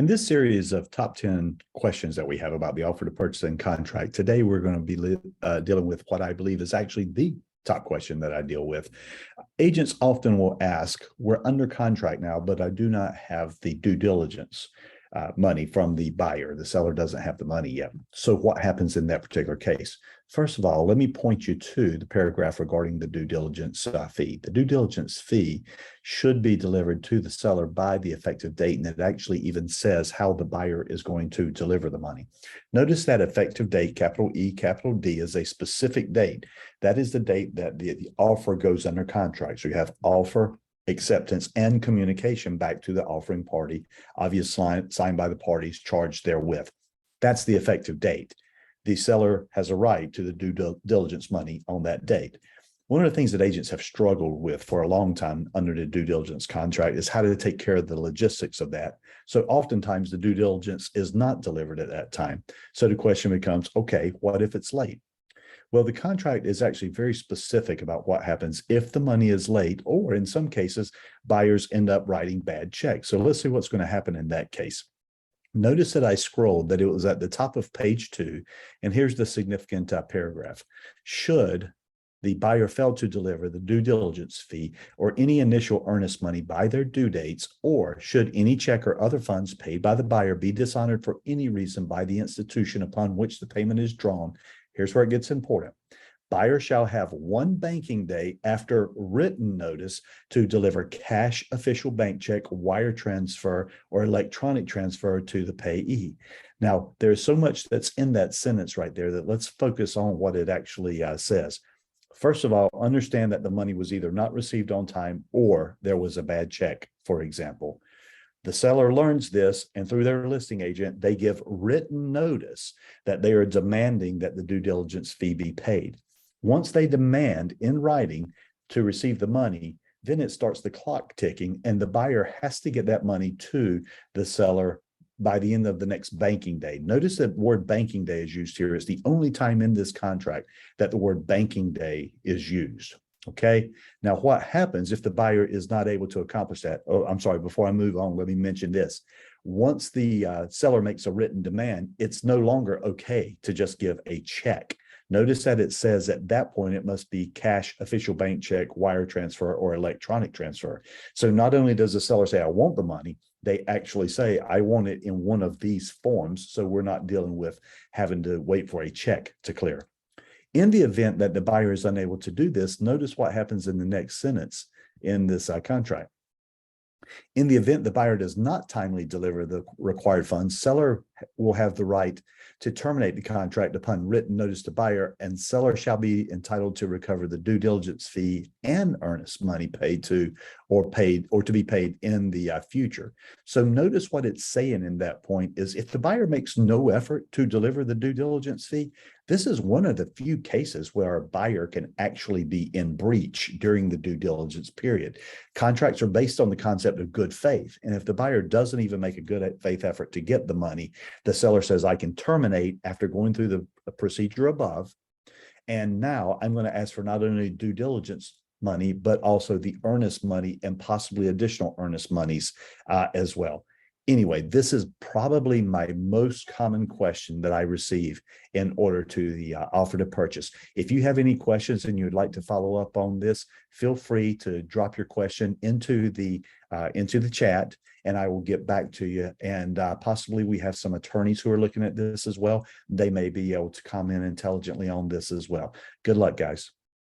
In this series of top 10 questions that we have about the offer to purchase and contract, today we're going to be dealing with what I believe is actually the top question that I deal with. Agents often will ask, we're under contract now, but I do not have the due diligence money from the buyer. The seller doesn't have the money yet. So what happens in that particular case? First of all, let me point you to the paragraph regarding the due diligence fee. The due diligence fee should be delivered to the seller by the effective date, and it actually even says how the buyer is going to deliver the money. Notice that effective date, capital E, capital D, is a specific date. That is the date that the offer goes under contract. So you have offer, acceptance, and communication back to the offering party, obviously signed by the parties charged therewith. That's the effective date. The seller has a right to the due diligence money on that date. One of the things that agents have struggled with for a long time under the due diligence contract is how to take care of the logistics of that. So oftentimes the due diligence is not delivered at that time. So the question becomes, okay, what if it's late? Well, the contract is actually very specific about what happens if the money is late, or in some cases, buyers end up writing bad checks. So let's see what's going to happen in that case. Notice that I scrolled that it was at the top of page 2, and here's the significant paragraph. Should the buyer fail to deliver the due diligence fee or any initial earnest money by their due dates, or should any check or other funds paid by the buyer be dishonored for any reason by the institution upon which the payment is drawn, here's where it gets important. Buyer shall have 1 banking day after written notice to deliver cash official bank check, wire transfer, or electronic transfer to the payee. Now, there's so much that's in that sentence right there that let's focus on what it actually says. First of all, understand that the money was either not received on time or there was a bad check, for example. The seller learns this, and through their listing agent, they give written notice that they are demanding that the due diligence fee be paid. Once they demand in writing to receive the money, then it starts the clock ticking, and the buyer has to get that money to the seller by the end of the next banking day. Notice that word banking day is used here. It's the only time in this contract that the word banking day is used. Okay. Now, what happens if the buyer is not able to accomplish that? Oh, I'm sorry. Before I move on, let me mention this. Once the seller makes a written demand, it's no longer okay to just give a check. Notice that it says at that point, it must be cash, official bank check, wire transfer, or electronic transfer. So not only does the seller say, I want the money, they actually say, I want it in one of these forms. So we're not dealing with having to wait for a check to clear. In the event that the buyer is unable to do this, notice what happens in the next sentence in this contract. In the event the buyer does not timely deliver the required funds, seller will have the right to terminate the contract upon written notice to buyer, and seller shall be entitled to recover the due diligence fee and earnest money paid to or to be paid in the future. So notice what it's saying in that point is if the buyer makes no effort to deliver the due diligence fee, this is one of the few cases where a buyer can actually be in breach during the due diligence period. Contracts are based on the concept of good faith. And if the buyer doesn't even make a good faith effort to get the money, the seller says, I can terminate after going through the procedure above. And now I'm going to ask for not only due diligence money, but also the earnest money and possibly additional earnest monies as well. Anyway, this is probably my most common question that I receive in order to the offer to purchase. If you have any questions and you'd like to follow up on this, feel free to drop your question into the chat, and I will get back to you. And possibly we have some attorneys who are looking at this as well. They may be able to comment intelligently on this as well. Good luck, guys.